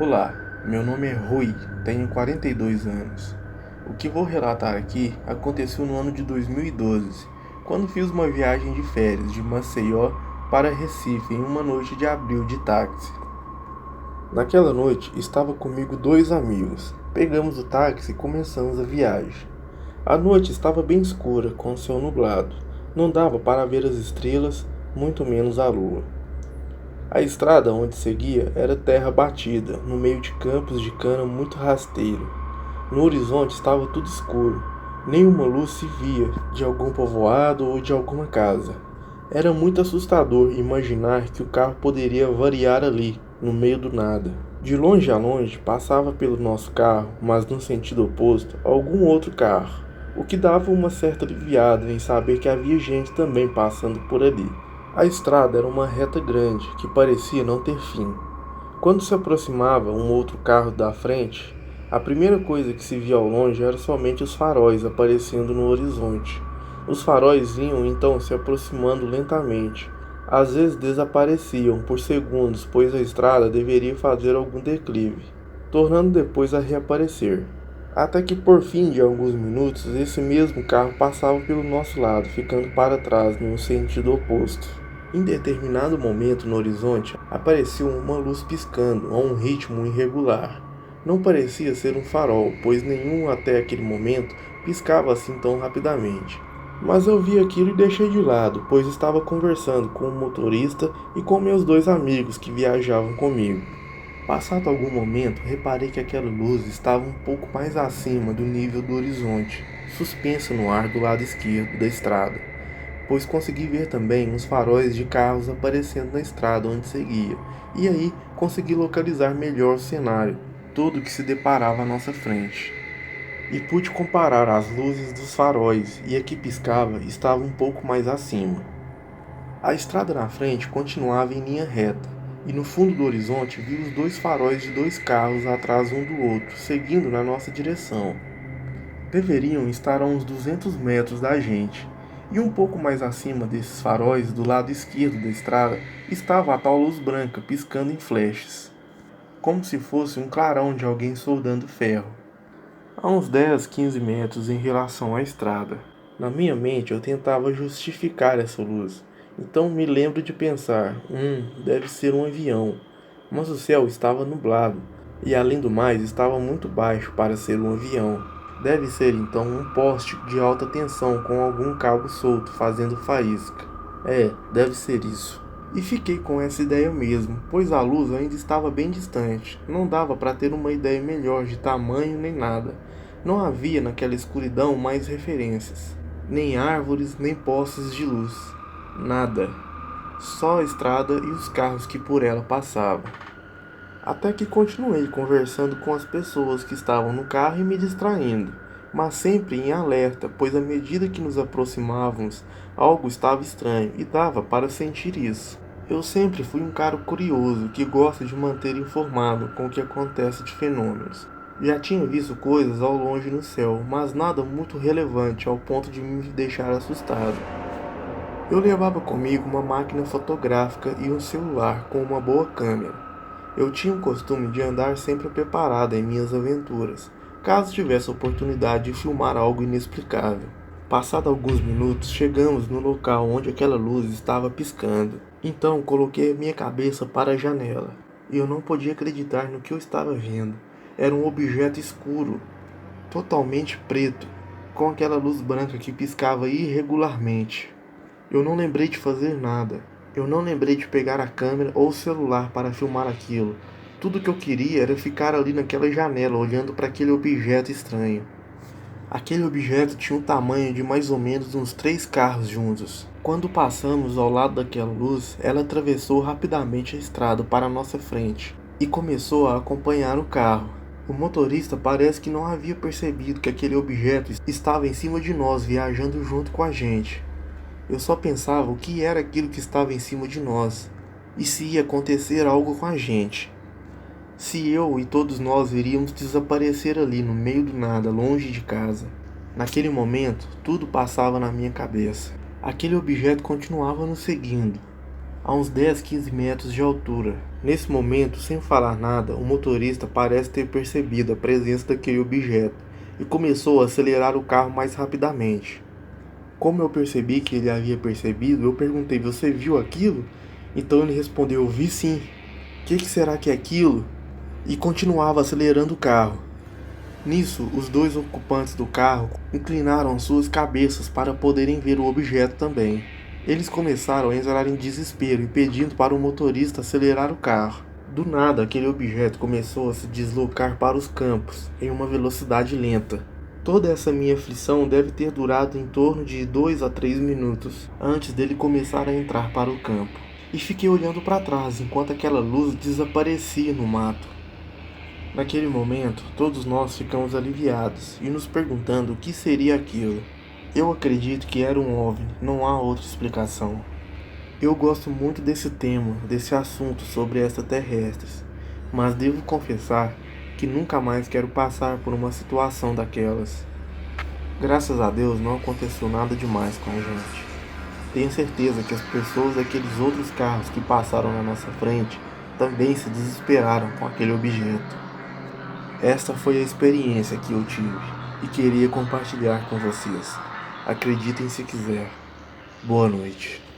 Olá, meu nome é Rui, tenho 42 anos. O que vou relatar aqui aconteceu no ano de 2012, quando fiz uma viagem de férias de Maceió para Recife em uma noite de abril de táxi. Naquela noite estava comigo dois amigos. Pegamos o táxi e começamos a viagem. A noite estava bem escura, com o céu nublado. Não dava para ver as estrelas, muito menos a lua. A estrada onde seguia era terra batida, no meio de campos de cana muito rasteiro. No horizonte estava tudo escuro. Nenhuma luz se via de algum povoado ou de alguma casa. Era muito assustador imaginar que o carro poderia variar ali, no meio do nada. De longe a longe passava pelo nosso carro, mas no sentido oposto, algum outro carro, o que dava uma certa aliviada em saber que havia gente também passando por ali. A estrada era uma reta grande, que parecia não ter fim. Quando se aproximava um outro carro da frente, a primeira coisa que se via ao longe era somente os faróis aparecendo no horizonte. Os faróis vinham então se aproximando lentamente. Às vezes desapareciam por segundos, pois a estrada deveria fazer algum declive, tornando depois a reaparecer. Até que por fim de alguns minutos, esse mesmo carro passava pelo nosso lado, ficando para trás, no sentido oposto. Em determinado momento no horizonte, apareceu uma luz piscando a um ritmo irregular. Não parecia ser um farol, pois nenhum até aquele momento piscava assim tão rapidamente. Mas eu vi aquilo e deixei de lado, pois estava conversando com o motorista e com meus dois amigos que viajavam comigo. Passado algum momento, reparei que aquela luz estava um pouco mais acima do nível do horizonte, suspensa no ar do lado esquerdo da estrada, pois consegui ver também uns faróis de carros aparecendo na estrada onde seguia, e aí consegui localizar melhor o cenário, todo que se deparava à nossa frente. E pude comparar as luzes dos faróis, e a que piscava estava um pouco mais acima. A estrada na frente continuava em linha reta, e no fundo do horizonte vi os dois faróis de dois carros atrás um do outro, seguindo na nossa direção. Deveriam estar a uns 200 metros da gente, e um pouco mais acima desses faróis, do lado esquerdo da estrada, estava a tal luz branca piscando em flashes, como se fosse um clarão de alguém soldando ferro, a uns 10, 15 metros em relação à estrada. Na minha mente eu tentava justificar essa luz, então me lembro de pensar, deve ser um avião, mas o céu estava nublado, e além do mais estava muito baixo para ser um avião. Deve ser então um poste de alta tensão com algum cabo solto fazendo faísca. Deve ser isso. E fiquei com essa ideia mesmo, pois a luz ainda estava bem distante. Não dava para ter uma ideia melhor de tamanho nem nada. Não havia naquela escuridão mais referências, nem árvores, nem postes de luz. Nada. Só a estrada e os carros que por ela passavam. Até que continuei conversando com as pessoas que estavam no carro e me distraindo, mas sempre em alerta, pois à medida que nos aproximávamos, algo estava estranho e dava para sentir isso. Eu sempre fui um cara curioso que gosta de manter informado com o que acontece de fenômenos. Já tinha visto coisas ao longe no céu, mas nada muito relevante ao ponto de me deixar assustado. Eu levava comigo uma máquina fotográfica e um celular com uma boa câmera. Eu tinha o costume de andar sempre preparado em minhas aventuras, caso tivesse a oportunidade de filmar algo inexplicável. Passado alguns minutos, chegamos no local onde aquela luz estava piscando. Então coloquei a minha cabeça para a janela, e eu não podia acreditar no que eu estava vendo. Era um objeto escuro, totalmente preto, com aquela luz branca que piscava irregularmente. Eu não lembrei de fazer nada. Eu não lembrei de pegar a câmera ou o celular para filmar aquilo. Tudo que eu queria era ficar ali naquela janela olhando para aquele objeto estranho. Aquele objeto tinha um tamanho de mais ou menos uns 3 carros juntos. Quando passamos ao lado daquela luz, ela atravessou rapidamente a estrada para a nossa frente e começou a acompanhar o carro. O motorista parece que não havia percebido que aquele objeto estava em cima de nós, viajando junto com a gente. Eu só pensava o que era aquilo que estava em cima de nós, e se ia acontecer algo com a gente. Se eu e todos nós iríamos desaparecer ali no meio do nada, longe de casa. Naquele momento, tudo passava na minha cabeça. Aquele objeto continuava nos seguindo. a uns 10, 15 metros de altura. Nesse momento, sem falar nada, o motorista parece ter percebido a presença daquele objeto e começou a acelerar o carro mais rapidamente. Como eu percebi que ele havia percebido, eu perguntei: "Você viu aquilo?" Então ele respondeu: "Vi sim. O que será que é aquilo?" E continuava acelerando o carro. Nisso, os dois ocupantes do carro inclinaram suas cabeças para poderem ver o objeto também. Eles começaram a entrar em desespero e pedindo para o motorista acelerar o carro. Do nada, aquele objeto começou a se deslocar para os campos em uma velocidade lenta. Toda essa minha aflição deve ter durado em torno de 2 a 3 minutos antes dele começar a entrar para o campo. E fiquei olhando para trás enquanto aquela luz desaparecia no mato. Naquele momento, todos nós ficamos aliviados e nos perguntando o que seria aquilo. Eu acredito que era um OVNI, não há outra explicação. Eu gosto muito desse tema, desse assunto sobre extraterrestres, mas devo confessar que nunca mais quero passar por uma situação daquelas. Graças a Deus não aconteceu nada demais com a gente. Tenho certeza que as pessoas daqueles outros carros que passaram na nossa frente também se desesperaram com aquele objeto. Esta foi a experiência que eu tive e queria compartilhar com vocês. Acreditem se quiser. Boa noite.